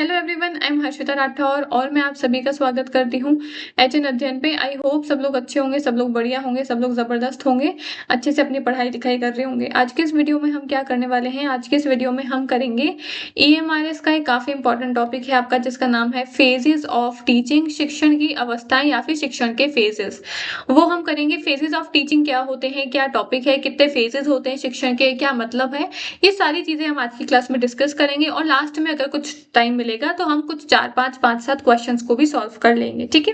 Hello everyone, I am Harshita Rathore और मैं आप सभी का स्वागत करती हूँ एचएन अध्ययन पे। आई होप सब लोग अच्छे होंगे, सब लोग बढ़िया होंगे, सब लोग ज़बरदस्त होंगे, अच्छे से अपनी पढ़ाई लिखाई कर रहे होंगे। आज के इस वीडियो में हम क्या करने वाले हैं? आज के इस वीडियो में हम करेंगे ईएमआरएस का एक काफ़ी इंपॉर्टेंट टॉपिक है आपका, जिसका नाम है फेजेस ऑफ टीचिंग, शिक्षण की अवस्थाएं या फिर शिक्षण के फेजेस। वो हम करेंगे। फेजेस ऑफ टीचिंग क्या होते हैं, क्या टॉपिक है, कितने फेजेस होते हैं शिक्षण के, क्या मतलब है, ये सारी चीजें हम आज की क्लास में डिस्कस करेंगे। और लास्ट में अगर कुछ टाइम मिलेगा तो हम कुछ 4-5 5-7 क्वेश्चंस को भी सॉल्व कर लेंगे। ठीक है,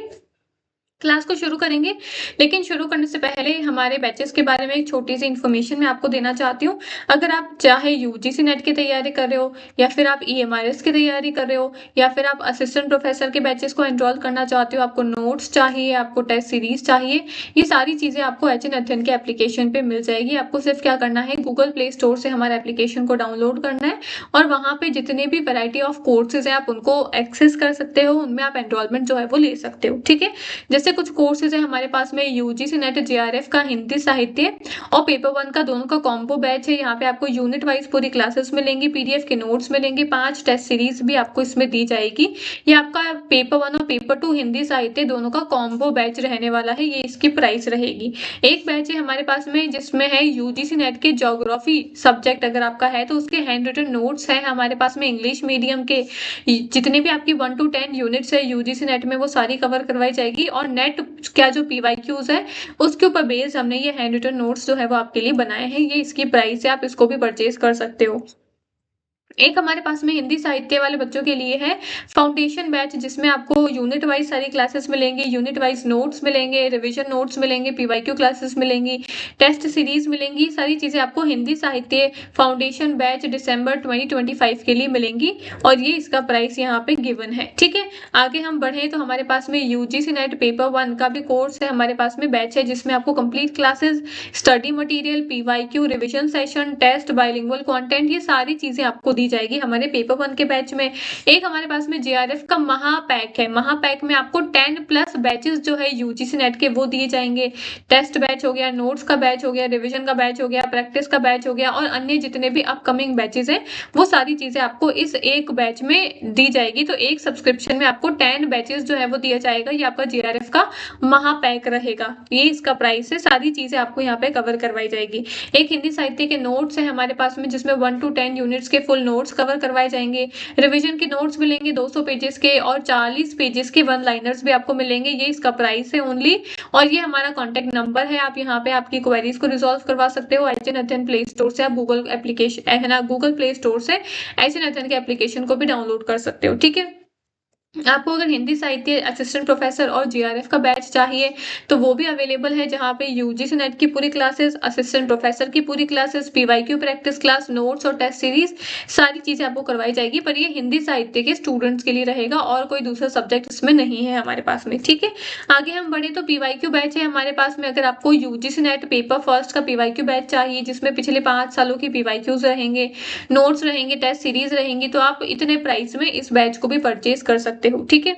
क्लास को शुरू करेंगे। लेकिन शुरू करने से पहले हमारे बैचेस के बारे में एक छोटी सी इन्फॉर्मेशन मैं आपको देना चाहती हूँ। अगर आप चाहे यूजीसी नेट की तैयारी कर रहे हो, या फिर आप ईएमआरएस की तैयारी कर रहे हो, या फिर आप असिस्टेंट प्रोफेसर के बैचेस को एनरोल करना चाहते हो, आपको नोट्स चाहिए, आपको टेस्ट सीरीज चाहिए, ये सारी चीजें आपको एचएन अध्ययन के एप्लीकेशन पे मिल जाएगी। आपको सिर्फ क्या करना है, गूगल प्ले स्टोर से हमारे एप्लीकेशन को डाउनलोड करना है और वहां पे जितने भी वैरायटी ऑफ कोर्सेज है आप उनको एक्सेस कर सकते हो, उनमें आप एनरोलमेंट जो है वो ले सकते हो। ठीक है, जैसे कुछ कोर्सेज है हमारे पास में, यूजीसी नेट जेआरएफ का हिंदी साहित्य और पेपर 1 का दोनों का कॉम्बो बैच है। यहाँ पे आपको यूनिट वाइज पूरी क्लासेस मिलेंगी, पीडीएफ के नोट्स मिलेंगे, 5 टेस्ट सीरीज भी आपको इसमें दी जाएगी। ये आपका पेपर 1 और पेपर 2 हिंदी साहित्य दोनों का कॉम्बो बैच रहने वाला है। ये इसकी प्राइस रहेगी। एक बैच है हमारे पास में जिसमें है यूजीसी नेट के ज्योग्राफी सब्जेक्ट, अगर आपका है तो उसके हैंड रिटन नोट्स है हमारे पास में। इंग्लिश मीडियम के जितने भी आपकी 1 to 10 यूनिट्स है यूजीसी नेट में, वो सारी कवर करवाई जाएगी। और नेट क्या जो पीवाईक्यूज है उसके ऊपर बेस हमने ये हैंड रिटन नोट्स जो है वो आपके लिए बनाए हैं। ये इसकी प्राइस है, आप इसको भी परचेज कर सकते हो। एक हमारे पास में हिंदी साहित्य वाले बच्चों के लिए है फाउंडेशन बैच, जिसमें आपको यूनिट वाइज सारी क्लासेस मिलेंगी, यूनिट वाइज नोट्स मिलेंगे, रिवीजन नोट्स मिलेंगे, पीवाईक्यू क्लासेस मिलेंगी, टेस्ट सीरीज मिलेंगी। सारी चीजें आपको हिंदी साहित्य फाउंडेशन बैच दिसंबर 2025 के लिए मिलेंगी और ये इसका प्राइस यहाँ पे गिवन है। ठीक है, आगे हम बढ़े तो हमारे पास में यूजीसी नेट पेपर 1 का भी कोर्स है हमारे पास में, बैच है जिसमें आपको complete classes, study material, PYQ, revision session, test, bilingual content, ये सारी चीजें आपको दी जाएगी हमारे पेपर 1 के बैच में। एक हमारे पास में जेआरएफ का महापैक है। महापैक में आपको 10 प्लस बैचेस जो है यूजीसी नेट के वो दिए जाएंगे। टेस्ट बैच हो गया, नोट्स का बैच हो गया, रिवीजन का बैच हो गया, प्रैक्टिस का बैच हो गया और अन्य जितने भी अपकमिंग बैचेस हैं वो सारी चीजें आपको इस एक बैच में दी जाएगी। तो एक सब्सक्रिप्शन में आपको 10 बैचेस जो है वो दिया जाएगा। ये आपका जेआरएफ का महापैक रहेगा, ये इसका प्राइस है। सारी चीजें आपको यहाँ पे कवर करवाई जाएगी। एक हिंदी साहित्य के नोट्स है हमारे पास में जिसमें 1 to 10 यूनिट्स के फुल नोट्स कवर करवाए जाएंगे। रिवीजन के नोट्स मिलेंगे 200 पेजेस के और 40 पेजेस के वन लाइनर्स भी आपको मिलेंगे। ये इसका प्राइस है ओनली। और ये हमारा कॉन्टेक्ट नंबर है, आप यहाँ पे आपकी क्वेरीज को रिजॉल्व करवा सकते हो एचएन अध्ययन प्ले स्टोर से। आप गूगल एप्लीकेशन है ना, गूगल प्ले स्टोर से एचएन अध्ययन के एप्लीकेशन को भी डाउनलोड कर सकते हो। ठीक है, आपको अगर हिंदी साहित्य असिस्टेंट प्रोफेसर और जीआरएफ का बैच चाहिए तो वो भी अवेलेबल है, जहां पे यूजीसी नेट की पूरी क्लासेस, असिस्टेंट प्रोफेसर की पूरी classes, PYQ practice class, notes और टेस्ट सीरीज, सारी चीजें आपको करवाई जाएगी। पर ये हिंदी साहित्य के स्टूडेंट्स के लिए रहेगा और कोई दूसरा सब्जेक्ट इसमें नहीं है हमारे पास में। ठीक है, आगे हम बढ़े तो पीवाईक्यू बैच है हमारे पास में। अगर आपको यूजीसी नेट पेपर फर्स्ट का पीवाईक्यू बैच चाहिए जिसमें पिछले 5 सालों की पीवाईक्यूज रहेंगे, नोट्स रहेंगे, टेस्ट सीरीज रहेंगी, तो आप इतने प्राइस में इस बैच को भी परचेज कर सकते हो। ठीक है,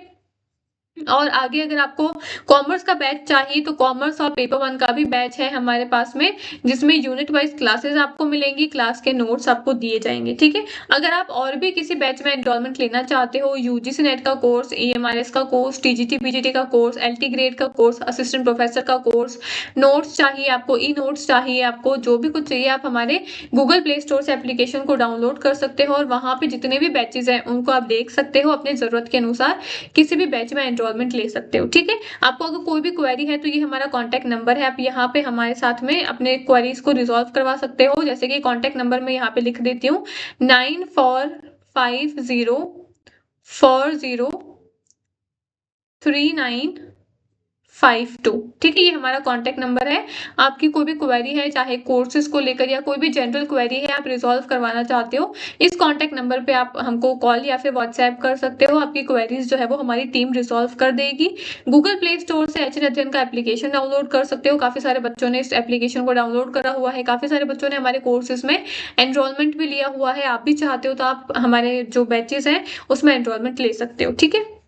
और आगे अगर आपको कॉमर्स का बैच चाहिए तो कॉमर्स और पेपर 1 का भी बैच है हमारे पास में, जिसमें यूनिट वाइज क्लासेस आपको मिलेंगी, क्लास के नोट्स आपको दिए जाएंगे। ठीक है, अगर आप और भी किसी बैच में एनरोलमेंट लेना चाहते हो, यूजीसी नेट का कोर्स, ईएमआरएस का कोर्स, टीजीटी पीजीटी का कोर्स, एलटी ग्रेड का कोर्स, असिस्टेंट प्रोफेसर का कोर्स, नोट्स चाहिए आपको, ई नोट्स चाहिए आपको, जो भी कुछ चाहिए आप हमारे गूगल प्ले स्टोर से एप्लीकेशन को डाउनलोड कर सकते हो और वहां पे जितने भी बैचेज हैं उनको आप देख सकते हो। अपने जरूरत के अनुसार किसी भी बैच में एनरोलमेंट ले सकते हो। ठीक है, आपको अगर कोई भी क्वेरी है तो ये हमारा कॉन्टैक्ट नंबर है, आप यहाँ पे हमारे साथ में अपने क्वेरीज को रिजॉल्व करवा सकते हो। जैसे कि कॉन्टैक्ट नंबर मैं यहाँ पे लिख देती हूँ, 9450403952। ठीक है, ये हमारा कॉन्टैक्ट नंबर है। आपकी कोई भी क्वेरी है, चाहे कोर्सेज को लेकर या कोई भी जनरल क्वेरी है आप रिजॉल्व करवाना चाहते हो, इस कॉन्टैक्ट नंबर पे आप हमको कॉल या फिर व्हाट्सएप कर सकते हो। आपकी क्वेरीज जो है वो हमारी टीम रिजॉल्व कर देगी। गूगल प्ले स्टोर से एचएन अध्ययन का एप्लीकेशन डाउनलोड कर सकते हो। काफी सारे बच्चों ने इस एप्लीकेशन को डाउनलोड करा हुआ है, काफी सारे बच्चों ने हमारे कोर्सेज में एनरोलमेंट भी लिया हुआ है। आप भी चाहते हो तो आप हमारे जो बैचेस हैं उसमें एनरोलमेंट ले सकते हो। ठीक है,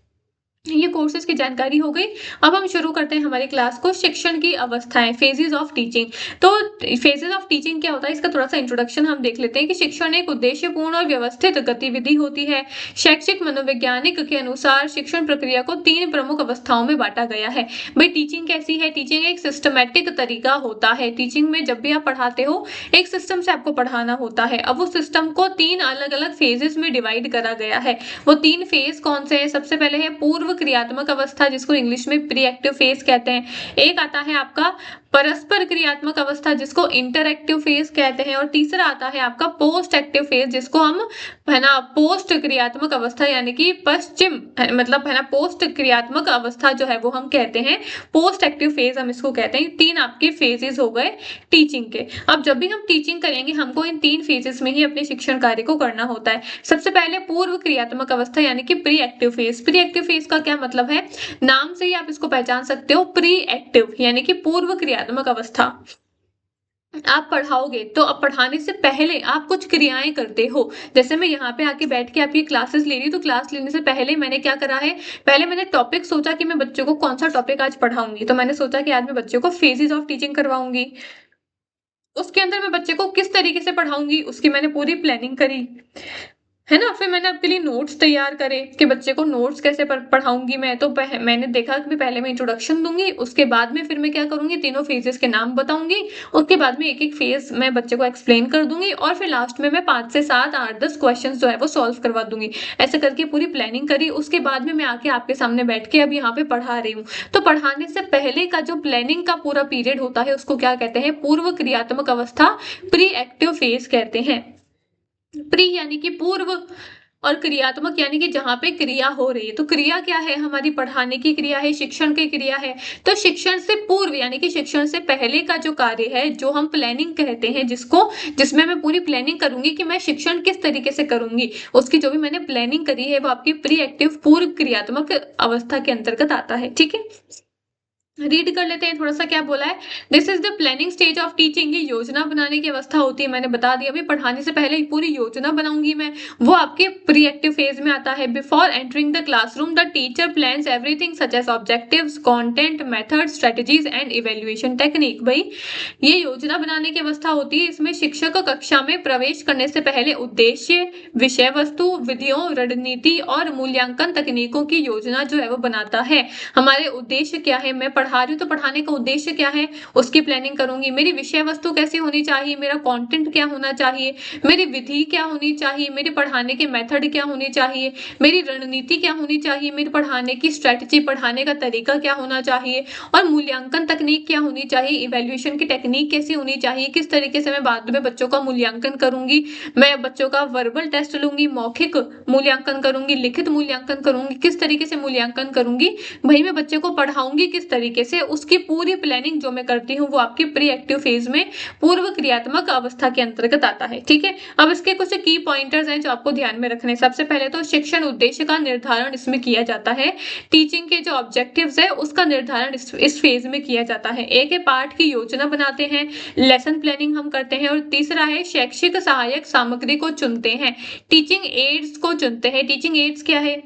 ये कोर्सेज की जानकारी हो गई। अब हम शुरू करते हैं हमारी क्लास को। शिक्षण की अवस्थाएं, फेजेस ऑफ टीचिंग। तो फेजेस ऑफ टीचिंग क्या होता है, इसका थोड़ा सा इंट्रोडक्शन हम देख लेते हैं कि शिक्षण एक उद्देश्यपूर्ण और व्यवस्थित गतिविधि होती है। शैक्षिक मनोवैज्ञानिक के अनुसार शिक्षण प्रक्रिया को 3 प्रमुख अवस्थाओं में बांटा गया है। भाई टीचिंग कैसी है? टीचिंग एक सिस्टमैटिक तरीका होता है। टीचिंग में जब भी आप पढ़ाते हो, एक सिस्टम से आपको पढ़ाना होता है। अब उस सिस्टम को 3 अलग अलग फेजेस में डिवाइड करा गया है। वो 3 फेज कौन से हैं? सबसे पहले है पूर्व क्रियात्मक अवस्था, जिसको इंग्लिश में प्री एक्टिव फेज कहते हैं। एक आता है आपका परस्पर क्रियात्मक अवस्था, जिसको इंटरएक्टिव फेज कहते हैं। और तीसरा आता है आपका पोस्ट एक्टिव फेज, जिसको हम है ना पोस्ट क्रियात्मक अवस्था यानी कि पश्चिम मतलब है ना पोस्ट क्रियात्मक अवस्था जो है वो हम कहते हैं। पोस्ट एक्टिव फेज हम इसको कहते हैं। 3 आपके फेजेस हो गए टीचिंग के। अब जब भी हम टीचिंग करेंगे, हमको इन 3 फेजेस में ही अपने शिक्षण कार्य को करना होता है। सबसे पहले पूर्व क्रियात्मक अवस्था यानी कि pre active phase. Pre active phase का क्या मतलब है? नाम से ही आप इसको पहचान सकते हो। प्री एक्टिव यानी कि पूर्व क्रियात्मक अवस्था। आप पढ़ाओगे तो अब पढ़ाने से पहले आप कुछ क्रियाएं करते हो। जैसे मैं यहाँ पे आके बैठ के आपकी क्लासेस ले रही हूँ, तो क्लास लेने से पहले मैंने क्या करा है? पहले मैंने टॉपिक सोचा कि मैं बच्चों को कौन सा टॉपिक आज पढ़ाऊंगी। तो मैंने सोचा कि आज मैं बच्चों को फेजेस ऑफ टीचिंग करवाऊंगी। उसके अंदर मैं बच्चे को किस तरीके से पढ़ाऊंगी, उसकी मैंने पूरी प्लानिंग करी, है ना? फिर मैंने आपके लिए नोट्स तैयार करे कि बच्चे को नोट्स कैसे पढ़ाऊंगी मैं। तो मैंने देखा कि पहले मैं इंट्रोडक्शन दूंगी, उसके बाद में फिर मैं क्या करूंगी, तीनों फेजेस के नाम बताऊंगी। उसके बाद में एक एक फेज मैं बच्चे को एक्सप्लेन कर दूंगी, और फिर लास्ट में मैं 5 से 7 8 10 क्वेश्चन जो है वो सॉल्व करवा दूंगी। ऐसे करके पूरी प्लानिंग करी। उसके बाद में मैं आके आपके सामने बैठ के अब यहाँ पे पढ़ा रही हूँ। तो पढ़ाने से पहले का जो प्लानिंग का पूरा पीरियड होता है, उसको क्या कहते हैं? पूर्व क्रियात्मक अवस्था, प्री एक्टिव फेज कहते हैं। प्री यानी कि पूर्व, और क्रियात्मक यानी कि जहां पे क्रिया हो रही है। तो क्रिया क्या है? हमारी पढ़ाने की क्रिया है, शिक्षण की क्रिया है। तो शिक्षण से पूर्व यानी कि शिक्षण से पहले का जो कार्य है, जो हम प्लानिंग कहते हैं, जिसमें मैं पूरी प्लानिंग करूंगी कि मैं शिक्षण किस तरीके से करूंगी, उसकी जो भी मैंने प्लानिंग करी है वो आपकी प्री एक्टिव पूर्व क्रियात्मक अवस्था के अंतर्गत आता है। ठीक है, रीड कर लेते हैं थोड़ा सा क्या बोला है। This is the planning stage of teaching. ये योजना बनाने की अवस्था होती है। मैंने बता दिया अभी, पढ़ाने से पहले पूरी योजना बनाऊंगी मैं, वो आपके प्री एक्टिव फेज में आता है। Before entering the classroom the teacher plans everything such as objectives, content, method, strategies and evaluation technique. भाई ये योजना बनाने की अवस्था होती है। इसमें शिक्षक कक्षा में प्रवेश करने से पहले उद्देश्य, विषय वस्तु, विधियों, रणनीति और मूल्यांकन तकनीकों की योजना जो है वो बनाता है। हमारे उद्देश्य क्या है? मैं पढ़ा रही हूँ तो पढ़ाने का उद्देश्य क्या है, उसकी प्लानिंग करूंगी। मेरी विषय वस्तु कैसी होनी चाहिए, मेरा कंटेंट क्या होना चाहिए, मेरी विधि क्या होनी चाहिए, मेरे पढ़ाने के मेथड क्या होनी चाहिए, मेरी रणनीति क्या होनी चाहिए, मेरे पढ़ाने की स्ट्रेटजी, पढ़ाने का तरीका क्या होना चाहिए, और मूल्यांकन तकनीक क्या होनी चाहिए, इवेल्युएशन की टेक्निक कैसी होनी चाहिए, किस तरीके से मैं बाद में बच्चों का मूल्यांकन करूंगी। मैं बच्चों का वर्बल टेस्ट लूंगी, मौखिक मूल्यांकन करूंगी, लिखित मूल्यांकन करूंगी, किस तरीके से मूल्यांकन करूंगी, भाई मैं बच्चे को पढ़ाऊंगी किस तरीके से, उसकी पूरी प्लानिंग जो मैं करती हूँ वो आपकी प्री एक्टिव फेज में पूर्व क्रियात्मक अवस्था के अंतर्गत आता है। ठीक है, अब इसके कुछ की पॉइंटर्स हैं जो आपको ध्यान में रखने। सबसे पहले तो शिक्षण उद्देश्य का निर्धारण इसमें किया जाता है। टीचिंग के जो ऑब्जेक्टिव्स है उसका निर्धारण इस फेज में किया जाता है। एक पाठ की योजना बनाते हैं, लेसन प्लानिंग हम करते हैं। और तीसरा है शैक्षिक सहायक सामग्री को चुनते हैं, टीचिंग एड्स को चुनते हैं। टीचिंग एड्स क्या है?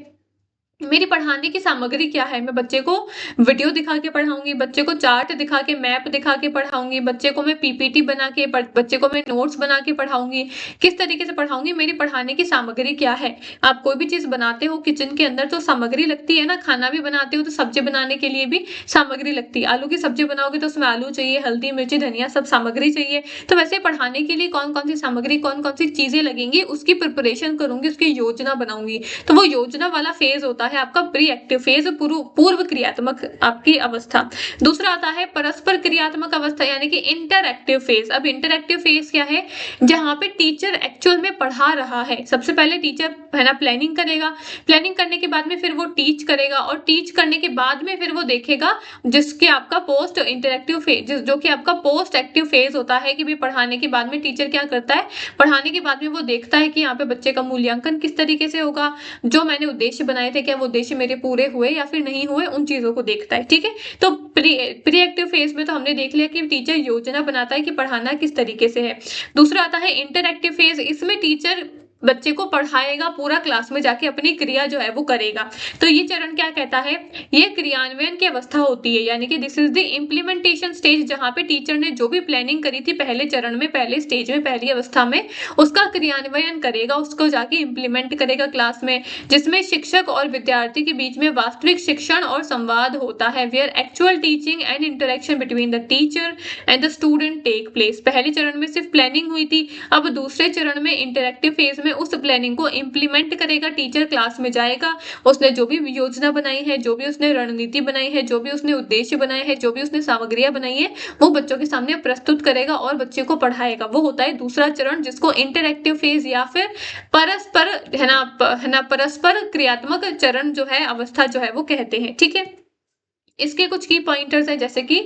मेरी पढ़ाने की सामग्री क्या है। मैं बच्चे को वीडियो दिखा के पढ़ाऊंगी, बच्चे को चार्ट दिखा के, मैप दिखा के पढ़ाऊंगी, बच्चे को मैं पीपीटी बना के, बच्चे को मैं नोट्स बना के पढ़ाऊंगी। किस तरीके से पढ़ाऊंगी, मेरी पढ़ाने की सामग्री क्या है। आप कोई भी चीज बनाते हो किचन के अंदर तो सामग्री लगती है ना, खाना भी बनाते हो तो सब्जी बनाने के लिए भी सामग्री लगती है। आलू की सब्जी बनाओगे तो उसमें आलू चाहिए, हल्दी, मिर्ची, धनिया, सब सामग्री चाहिए। तो वैसे पढ़ाने के लिए कौन कौन सी सामग्री, कौन कौन सी चीजें लगेंगी, उसकी प्रिपरेशन करूंगी, उसकी योजना बनाऊंगी। तो वो योजना वाला फेज होता है आपका प्री एक्टिव फेज, पूर्व क्रियात्मक आपकी अवस्था। दूसरा आता है परस्पर क्रियात्मक अवस्था यानी कि इंटरएक्टिव फेज। अब इंटरएक्टिव फेज क्या है? जहां पे टीचर एक्चुअल में पढ़ा रहा है। सबसे पहले टीचर है ना प्लानिंग करेगा, प्लानिंग करने के बाद में फिर वो टीच करेगा, और टीच करने के बाद में फिर वो देखेगा जिसके आपका पोस्ट इंटरएक्टिव फेज, जो कि आपका पोस्ट एक्टिव फेज होता है कि भी पढ़ाने के बाद में टीचर क्या करता है, पढ़ाने के बाद में वो देखता है कि यहाँ पे बच्चे का मूल्यांकन किस तरीके से होगा, जो मैंने उद्देश्य बनाए थे क्या वो उद्देश्य मेरे पूरे हुए या फिर नहीं हुए, उन चीजों को देखता है। ठीक है, तो प्री एक्टिव फेज में तो हमने देख लिया कि टीचर योजना बनाता है कि पढ़ाना किस तरीके से है। दूसरा आता है इंटरएक्टिव फेज। इसमें टीचर बच्चे को पढ़ाएगा, पूरा क्लास में जाके अपनी क्रिया जो है वो करेगा। तो ये चरण क्या कहता है, ये क्रियान्वयन की अवस्था होती है, यानी कि this is the implementation stage, जहां पे टीचर ने जो भी प्लानिंग करी थी पहले चरण में, पहले स्टेज में, पहली अवस्था में, उसका क्रियान्वयन करेगा, उसको जाके इम्प्लीमेंट करेगा क्लास में, जिसमें शिक्षक और विद्यार्थी के बीच में वास्तविक शिक्षण और संवाद होता है, where actual teaching and interaction between the teacher and the student take place. पहले चरण में सिर्फ प्लानिंग हुई थी, अब दूसरे चरण में इंटरेक्टिव फेज में उस प्लानिंग को इम्प्लीमेंट करेगा। टीचर क्लास में जाएगा, उसने जो भी योजना बनाई है, जो भी उसने रणनीति बनाई है, जो भी उसने उद्देश्य बनाए हैं, जो भी उसने सामग्रियां बनाई है, वो बच्चों के सामने प्रस्तुत करेगा और बच्चे को पढ़ाएगा। वो होता है दूसरा चरण, जिसको इंटरेक्टिव फेज या फिर परस्पर परस्पर क्रियात्मक चरण जो है, अवस्था जो है वो कहते हैं। ठीक है, इसके कुछ की पॉइंटर्स हैं, जैसे कि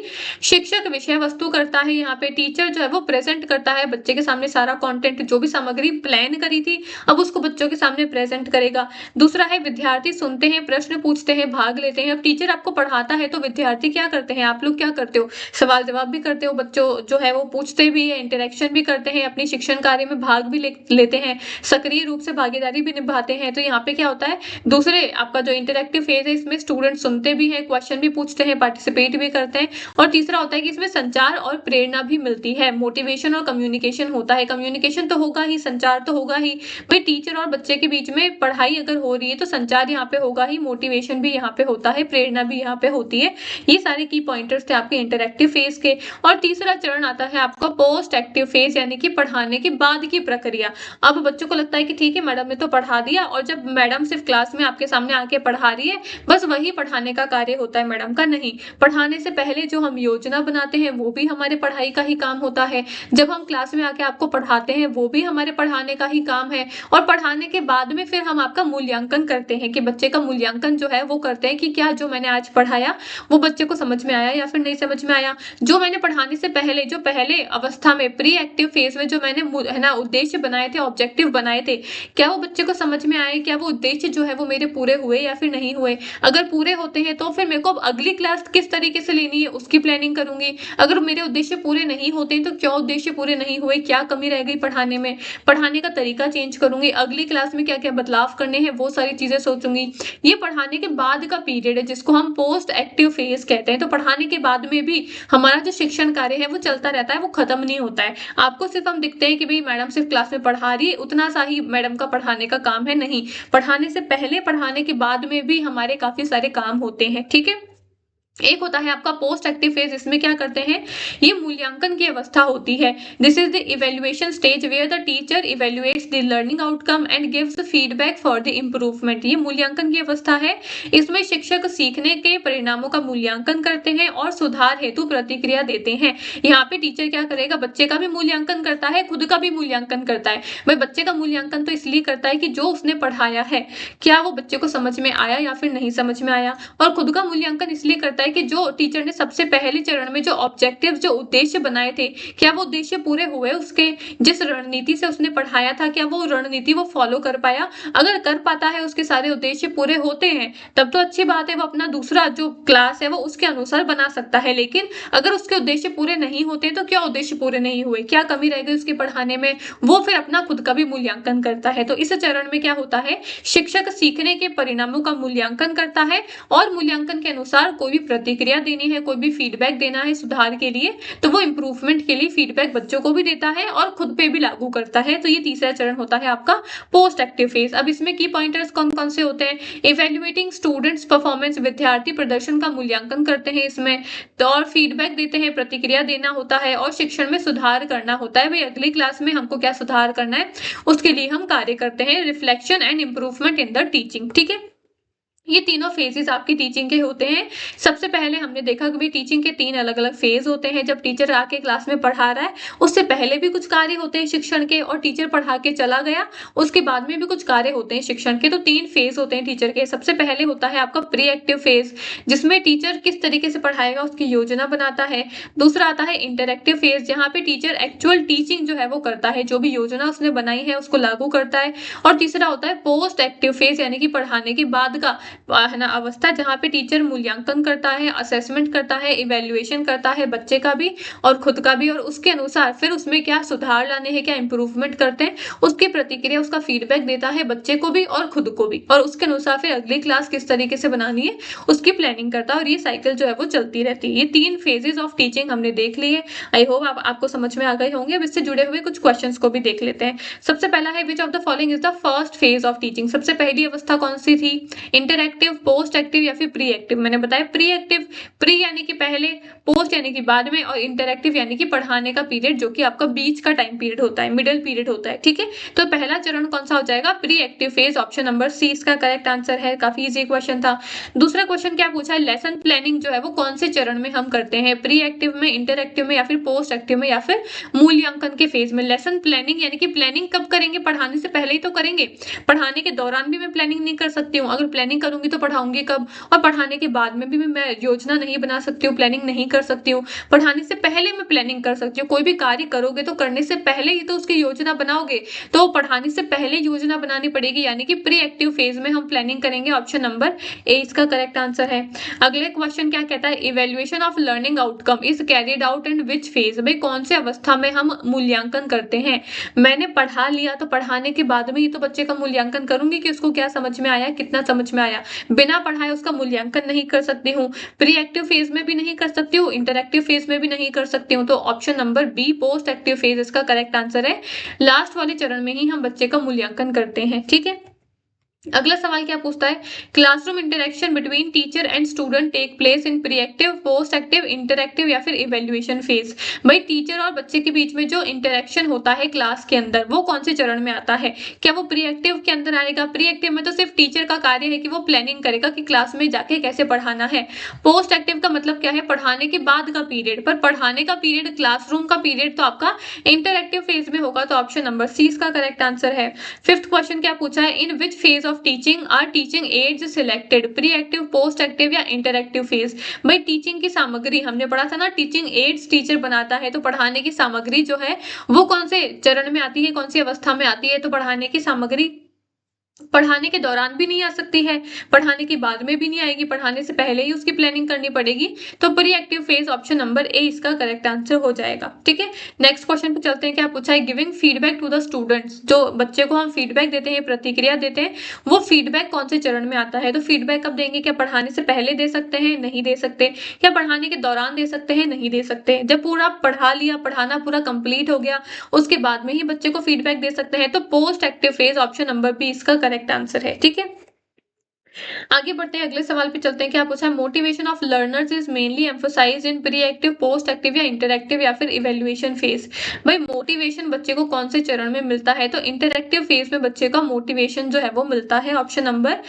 शिक्षक विषय वस्तु करता है, यहाँ पे टीचर जो है वो प्रेजेंट करता है बच्चे के सामने सारा कंटेंट, जो भी सामग्री प्लान करी थी अब उसको बच्चों के सामने प्रेजेंट करेगा। दूसरा है विद्यार्थी सुनते हैं, प्रश्न पूछते हैं, भाग लेते हैं। अब टीचर आपको पढ़ाता है तो विद्यार्थी क्या करते हैं, आप लोग क्या करते हो, सवाल जवाब भी करते हो, बच्चों जो है वो पूछते भी है, इंटरेक्शन भी करते हैं, अपनी शिक्षण कार्य में भाग भी लेते हैं, सक्रिय रूप से भागीदारी भी निभाते हैं। तो यहाँ पे क्या होता है, दूसरे आपका जो इंटरेक्टिव फेज है इसमें स्टूडेंट सुनते भी हैं, क्वेश्चन भी पूछते हैं, पार्टिसिपेट भी करते हैं। और तीसरा होता है कि इसमें संचार और प्रेरणा भी मिलती है, मोटिवेशन और कम्युनिकेशन होता है। कम्युनिकेशन तो होगा ही, संचार तो होगा ही, भाई टीचर और बच्चे के बीच में पढ़ाई अगर हो रही है तो संचार यहाँ पे होगा ही, मोटिवेशन भी यहाँ पे होता है, प्रेरणा भी यहाँ पे होती है। ये सारे की पॉइंटर्स थे आपके इंटरेक्टिव फेज के। और तीसरा चरण आता है आपका पोस्ट एक्टिव फेज, यानी कि पढ़ाने के बाद की प्रक्रिया। अब बच्चों को लगता है कि ठीक है मैडम ने तो पढ़ा दिया, और जब मैडम सिर्फ क्लास में आपके सामने आके पढ़ा रही है, बस वही पढ़ाने का कार्य होता है मैडम का, नहीं। पढ़ाने से पहले जो हम योजना बनाते हैं वो भी हमारे पढ़ाई का ही काम होता है। जब हम क्लास में आके आपको पढ़ाते हैं वो भी हमारे पढ़ाने का ही काम है। और पढ़ाने के बाद में फिर हम आपका मूल्यांकन करते हैं, कि बच्चे का मूल्यांकन जो है वो करते हैं कि क्या जो मैंने आज पढ़ाया वो बच्चे को समझ में आया या फिर नहीं समझ में आया। जो मैंने पढ़ाने से पहले, जो पहले अवस्था में, प्री एक्टिव फेज में जो मैंने उद्देश्य बनाए थे, ऑब्जेक्टिव बनाए थे, क्या वो बच्चे को समझ में आए, क्या वो उद्देश्य जो है वो मेरे पूरे हुए या फिर नहीं हुए। अगर पूरे होते हैं तो फिर मेरे को अगली क्लास किस तरीके से लेनी है उसकी प्लानिंग करूंगी। अगर मेरे उद्देश्य पूरे नहीं होते हैं तो क्यों उद्देश्य पूरे नहीं हुए, क्या कमी रह गई पढ़ाने में, पढ़ाने का तरीका चेंज करूंगी, अगली क्लास में क्या क्या बदलाव करने हैं वो सारी चीजें सोचूंगी। ये पढ़ाने के बाद का पीरियड है जिसको हम पोस्ट एक्टिव फेज कहते हैं। तो पढ़ाने के बाद में भी हमारा जो शिक्षण कार्य है वो चलता रहता है, वो खत्म नहीं होता है। आपको सिर्फ हम दिखते हैं कि भाई मैडम सिर्फ क्लास में पढ़ा रही है, उतना सा ही मैडम का पढ़ाने का काम है, नहीं। पढ़ाने से पहले, पढ़ाने के बाद में भी हमारे काफी सारे काम होते हैं। ठीक है, एक होता है आपका पोस्ट एक्टिव फेज, इसमें क्या करते हैं, ये मूल्यांकन की अवस्था होती है। This is the evaluation stage where the teacher evaluates the learning outcome and gives feedback for the improvement. ये मूल्यांकन की अवस्था है। इसमें शिक्षक सीखने के परिणामों का मूल्यांकन करते हैं और सुधार हेतु प्रतिक्रिया देते हैं। यहाँ पे टीचर क्या करेगा, बच्चे का भी मूल्यांकन करता है, खुद का भी मूल्यांकन करता है। भाई बच्चे का मूल्यांकन तो इसलिए करता है कि जो उसने पढ़ाया है क्या वो बच्चे को समझ में आया या फिर नहीं समझ में आया, और खुद का मूल्यांकन इसलिए करता है कि जो टीचर ने सबसे पहले चरण में जो ऑब्जेक्टिव, जो उद्देश्य बनाए थे, क्या वो उद्देश्य पूरे हुए, उसके जिस रणनीति से उसने पढ़ाया था क्या वो रणनीति वो फॉलो कर पाया। अगर कर पाता है, उसके सारे उद्देश्य पूरे होते हैं, तब तो अच्छी बात है, वो अपना दूसरा जो क्लास है वो उसके अनुसार बना सकता है। लेकिन अगर उसके उद्देश्य पूरे नहीं होते तो क्या उद्देश्य पूरे नहीं हुए, क्या कमी रह गई उसके पढ़ाने में, वो फिर अपना खुद का भी मूल्यांकन करता है। तो इस चरण में क्या होता है, शिक्षक सीखने के परिणामों का मूल्यांकन करता है और मूल्यांकन के अनुसार कोई भी प्रतिक्रिया देनी है, कोई भी फीडबैक देना है सुधार के लिए, तो वो इंप्रूवमेंट के लिए फीडबैक बच्चों को भी देता है और खुद पे भी लागू करता है। तो ये तीसरा चरण होता है आपका पोस्ट एक्टिव फेज। अब इसमें की पॉइंटर्स कौन कौन से होते हैं, इवैल्यूएटिंग स्टूडेंट्स परफॉर्मेंस, विद्यार्थी प्रदर्शन का मूल्यांकन करते हैं इसमें, तो और फीडबैक देते हैं, प्रतिक्रिया देना होता है और शिक्षण में सुधार करना होता है। भाई अगली क्लास में हमको क्या सुधार करना है उसके लिए हम कार्य करते हैं, reflection and improvement in the teaching. ठीक है, ये तीनों फेजेस आपकी टीचिंग के होते हैं। सबसे पहले हमने देखा कि टीचिंग के 3 अलग अलग फेज होते हैं। जब टीचर आके क्लास में पढ़ा रहा है उससे पहले भी कुछ कार्य होते हैं शिक्षण के, और टीचर पढ़ा के चला गया उसके बाद में भी कुछ कार्य होते हैं शिक्षण के। तो 3 फेज होते हैं टीचर के। सबसे पहले होता है आपका प्री एक्टिव फेज, जिसमें टीचर किस तरीके से पढ़ाएगा उसकी योजना बनाता है। दूसरा आता है इंटरेक्टिव फेज, जहाँ पे टीचर एक्चुअल टीचिंग जो है वो करता है, जो भी योजना उसने बनाई है उसको लागू करता है। और तीसरा होता है पोस्ट एक्टिव फेज, यानी कि पढ़ाने के बाद का है ना अवस्था जहाँ पे टीचर मूल्यांकन करता है, असेसमेंट करता है, इवैल्यूएशन करता है बच्चे का भी और खुद का भी, और उसके अनुसार फिर उसमें क्या सुधार लाने हैं, क्या इंप्रूवमेंट करते हैं, उसकी प्रतिक्रिया, उसका फीडबैक देता है बच्चे को भी और खुद को भी, और उसके अनुसार फिर अगली क्लास किस तरीके से बनानी है उसकी प्लानिंग करता है, और ये साइकिल जो है वो चलती रहती है। ये 3 फेजेस ऑफ टीचिंग हमने देख लिए। आई होप आपको समझ में आ गए होंगे। अब इससे जुड़े हुए कुछ क्वेश्चंस को भी देख लेते हैं। सबसे पहला है which of the following is the first phase of teaching. सबसे पहली अवस्था कौन सी थी? इंटरएक्टिव, पोस्ट एक्टिव या फिर प्री एक्टिव। मैंने बताया प्री एक्टिव, प्री यानी कि पहले, पोस्ट यानी कि बाद में, और इंटरएक्टिव यानी कि पढ़ाने का पीरियड जो कि आपका बीच का टाइम पीरियड होता है, मिडिल पीरियड होता है। ठीक है, तो पहला चरण कौन सा हो जाएगा? Pre active phase. Option number C इसका करेक्ट आंसर है। काफी इजी क्वेश्चन था। दूसरा क्वेश्चन क्या पूछा है? लेसन प्लानिंग जो है वो कौन से चरण में हम करते हैं? प्री एक्टिव में, इंटरएक्टिव में या फिर पोस्ट एक्टिव में या फिर मूल्यांकन के फेज में? लेसन प्लानिंग यानी कि प्लानिंग कब करेंगे? पढ़ाने से पहले ही तो करेंगे। पढ़ाने के दौरान भी मैं प्लानिंग नहीं कर सकती हूँ। अगर प्लानिंग करूंगी तो पढ़ाऊंगी कब? और पढ़ाने के बाद में भी मैं योजना नहीं बना सकती हूँ, प्लानिंग नहीं कर सकती हूँ। पढ़ाने से पहले मैं प्लानिंग कर सकती हूँ। कोई भी कार्य करोगे तो करने से पहले ही तो उसकी योजना बनाओगे, तो पढ़ाने से पहले योजना बनानी पड़ेगी, यानी कि प्री एक्टिव फेज में हम प्लानिंग करेंगे। ऑप्शन नंबर ए इसका करेक्ट आंसर है। अगले क्वेश्चन क्या कहता है? Evaluation of learning outcome is carried out in which phase. भाई कौन से अवस्था में हम मूल्यांकन करते हैं? मैंने पढ़ा लिया तो पढ़ाने के बाद में ही तो बच्चे का मूल्यांकन करूंगी कि उसको क्या समझ में आया, कितना समझ में आया। बिना पढ़ाए उसका मूल्यांकन नहीं कर सकती हूँ। प्री एक्टिव फेज में भी नहीं कर सकती हूँ, इंटरएक्टिव फेज में भी नहीं कर सकती हूँ। तो option number B post active phase इसका करेक्ट आंसर है। लास्ट वाले चरण में ही हम बच्चे का मूल्यांकन करते हैं। ठीक है, अगला सवाल क्या पूछता है? Classroom interaction between teacher and student take place in pre active, post active, interactive या फिर इवैल्यूएशन फेज। भाई टीचर और बच्चे के बीच में जो इंटरेक्शन होता है क्लास के अंदर वो कौन से चरण में आता है? क्या वो प्री एक्टिव के अंदर आएगा? प्री एक्टिव में तो सिर्फ टीचर का कार्य है कि वो प्लानिंग करेगा कि क्लास में जाके कैसे पढ़ाना है। पोस्ट एक्टिव का मतलब क्या है? पढ़ाने के बाद का पीरियड। पर पढ़ाने का पीरियड, क्लासरूम का पीरियड तो आपका इंटरएक्टिव फेज में होगा। तो ऑप्शन नंबर सी इसका करेक्ट आंसर है। फिफ्थ क्वेश्चन क्या पूछा है? In which phase of teaching are teaching aids selected, pre active, post active या इंटरएक्टिव फेज। भाई टीचिंग की सामग्री हमने पढ़ा था ना, टीचिंग एड्स टीचर बनाता है, तो पढ़ाने की सामग्री जो है वो कौन से चरण में आती है, कौन सी अवस्था में आती है? तो पढ़ाने की सामग्री पढ़ाने के दौरान भी नहीं आ सकती है, पढ़ाने के बाद में भी नहीं आएगी, पढ़ाने से पहले ही उसकी प्लानिंग करनी पड़ेगी। तो pre active phase option number A इसका करेक्ट आंसर हो जाएगा। ठीक है, नेक्स्ट क्वेश्चन पे चलते हैं। क्या पूछा है? Giving feedback to the students, जो बच्चे को हम फीडबैक देते हैं, प्रतिक्रिया देते हैं, वो फीडबैक कौन से चरण में आता है? तो फीडबैक कब देंगे? क्या पढ़ाने से पहले दे सकते हैं? नहीं दे सकते। क्या पढ़ाने के दौरान दे सकते हैं? नहीं दे सकते। जब पूरा पढ़ा लिया, पढ़ाना पूरा कंप्लीट हो गया, उसके बाद में ही बच्चे को फीडबैक दे सकते हैं। तो post active phase option number B इसका करेक्ट आंसर है। ठीक है, आगे बढ़ते हैं, अगले सवाल पे चलते हैं। क्या पूछा है? Motivation of learners is mainly emphasized in pre active, post active या इंटरएक्टिव या फिर इवैल्यूएशन फेज। भाई मोटिवेशन बच्चे को कौन से चरण में मिलता है? तो इंटरएक्टिव फेज में बच्चे का मोटिवेशन जो है वो मिलता है। ऑप्शन नंबर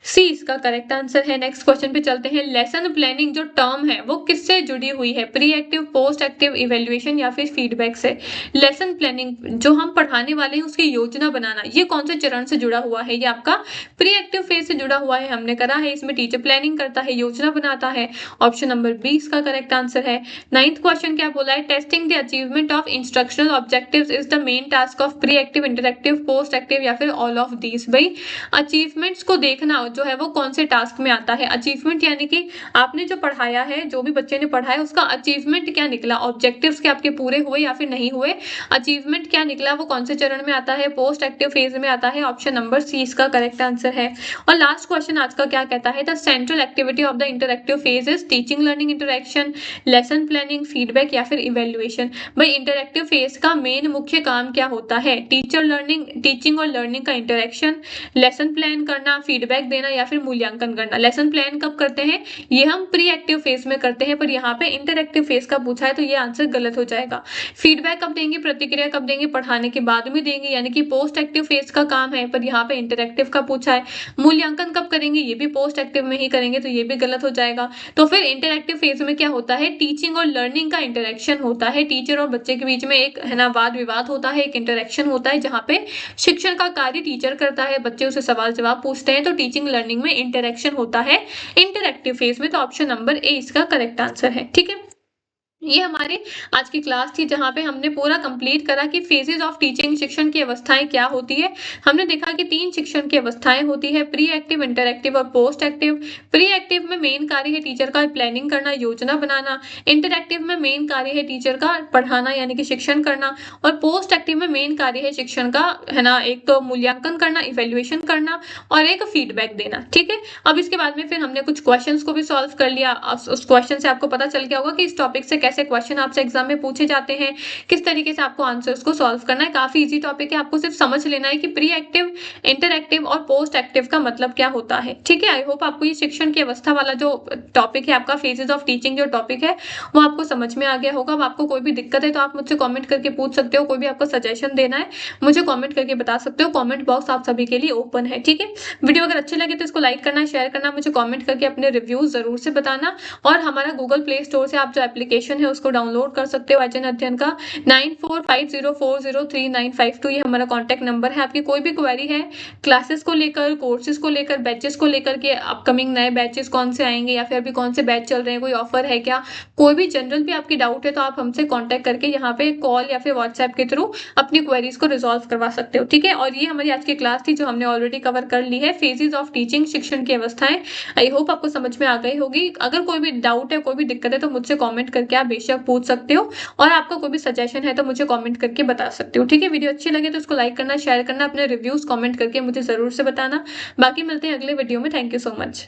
सी इसका करेक्ट आंसर है। नेक्स्ट क्वेश्चन पे चलते हैं। लेसन प्लानिंग जो टर्म है वो किससे जुड़ी हुई है? Pre active, post active, evaluation या फिर फीडबैक से? लेसन प्लानिंग जो हम पढ़ाने वाले हैं उसकी योजना बनाना, ये कौन से चरण से जुड़ा हुआ है? ये आपका प्री एक्टिव फेज से जुड़ा हुआ है, हमने करा है। इसमें टीचर प्लानिंग करता है, योजना बनाता है। ऑप्शन नंबर बी इसका करेक्ट आंसर है। नाइन्थ क्वेश्चन क्या बोला है? Testing the achievement of instructional objectives is the main task of pre active, interactive, post active या फिर ऑल ऑफ दीज। भाई अचीवमेंट्स को देखना जो है वो कौन से टास्क में आता है? अचीवमेंट यानी कि आपने जो पढ़ाया है, जो भी बच्चे ने पढ़ा है, उसका अचीवमेंट क्या निकला, ऑब्जेक्टिव्स क्या आपके पूरे हुए या फिर नहीं हुए, अचीवमेंट क्या निकला, वो कौन से चरण में आता है? पोस्ट एक्टिव फेज में आता है। ऑप्शन नंबर सी इसका करेक्ट आंसर है। और लास्ट क्वेश्चन आज का क्या कहता है? The central activity of the interactive phase is teaching learning interaction, lesson planning, feedback या फिर इवैल्यूएशन। भाई इंटरएक्टिव फेज का मेन मुख्य काम क्या होता है? टीचिंग और लर्निंग का इंटरेक्शन, लेसन प्लान करना, फीडबैक देना या फिर मूल्यांकन करना। लेसन प्लान कब करते हैं? ये हम प्री एक्टिव फेज में करते हैं, पर यहाँ पे इंटरएक्टिव फेज का पूछा है तो ये आंसर गलत हो जाएगा। फीडबैक कब देंगे, प्रतिक्रिया कब देंगे? पढ़ाने के बाद में देंगे, यानी कि पोस्ट एक्टिव फेज का काम है, पर यहाँ पे इंटरएक्टिव का पूछा है। मूल्यांकन कब करेंगे? ये भी पोस्ट एक्टिव में ही करेंगे, तो ये भी गलत हो जाएगा। तो फिर इंटरएक्टिव फेज में क्या होता है? टीचिंग और लर्निंग का इंटरेक्शन होता है, टीचर और बच्चे के बीच में एक है ना वाद विवाद होता है, एक इंटरेक्शन होता है, जहाँ पे शिक्षण का कार्य टीचर करता है, बच्चे उसे सवाल जवाब पूछते हैं। तो टीचिंग लर्निंग में इंटरेक्शन होता है इंटरएक्टिव फेज में। तो ऑप्शन नंबर ए इसका करेक्ट आंसर है। ठीक है, ये हमारी आज की क्लास थी जहाँ पे हमने पूरा कंप्लीट करा कि फेजेस ऑफ टीचिंग, शिक्षण की अवस्थाएं क्या होती है। हमने देखा कि 3 शिक्षण की अवस्थाएं होती है, प्री एक्टिव, इंटरएक्टिव और पोस्ट एक्टिव। प्री एक्टिव में मेन कार्य है टीचर का प्लानिंग करना, योजना बनाना। इंटरएक्टिव में मेन कार्य है टीचर का पढ़ाना यानी कि शिक्षण करना। और पोस्ट एक्टिव में मेन कार्य है शिक्षण का, है ना, एक तो मूल्यांकन करना, इवैल्यूएशन करना और एक फीडबैक देना। ठीक है, अब इसके बाद में फिर हमने कुछ क्वेश्चंस को भी सॉल्व कर लिया। उस क्वेश्चन से आपको पता चल गया होगा कि इस टॉपिक से कैसे क्वेश्चन आपसे एग्जाम में पूछे जाते हैं, किस तरीके से आपको आंसर्स को सॉल्व करना है। काफी इजी टॉपिक है, आपको सिर्फ समझ लेना है कि प्री एक्टिव, इंटरएक्टिव और पोस्ट एक्टिव का मतलब क्या होता है। ठीक है, आई होप आपको ये शिक्षण की अवस्था वाला जो टॉपिक है, आपका फेजेस ऑफ टीचिंग जो टॉपिक है, वो आपको समझ में आ गया होगा। अब आपको कोई भी दिक्कत है तो आप मुझसे कॉमेंट करके पूछ सकते हो, कोई भी आपको सजेशन देना है मुझे कॉमेंट करके बता सकते हो। कॉमेंट बॉक्स आप सभी के लिए ओपन है। ठीक है, वीडियो अगर अच्छे लगे तो इसको लाइक करना, शेयर करना, मुझे कमेंट करके अपने रिव्यूज जरूर से बताना। और हमारा गूगल प्ले स्टोर से आप जो एप्लीकेशन है उसको डाउनलोड कर सकते हो एचएन अध्ययन का। 9450403952 ये हमारा कॉन्टैक्ट नंबर है। आपकी कोई भी क्वेरी है क्लासेस को लेकर, कोर्सेज को लेकर, बैचेस को लेकर के अपकमिंग नए बैचेस कौन से आएंगे या फिर अभी कौन से बैच चल रहे हैं, कोई ऑफर है क्या, कोई भी जनरल भी आपकी डाउट है तो आप हमसे कॉन्टैक्ट करके यहाँ पे कॉल या फिर व्हाट्सएप के थ्रू अपनी क्वेरीज को रिजॉल्व करवा सकते हो। ठीक है, और ये हमारी आज की क्लास थी जो हमने ऑलरेडी कवर कर ली है, फेजेस ऑफ टीचिंग, शिक्षण की अवस्थाएं। आई होप आपको समझ में आ गई होगी। अगर कोई भी डाउट है, कोई भी दिक्कत है तो मुझसे कमेंट करके आप बेशक पूछ सकते हो। और आपका कोई भी सजेशन है तो मुझे कमेंट करके बता सकते हो। ठीक है, वीडियो अच्छी लगे तो उसको लाइक करना, शेयर करना, अपने रिव्यूज कमेंट करके मुझे जरूर से बताना। बाकी मिलते हैं अगले वीडियो में। Thank you so much.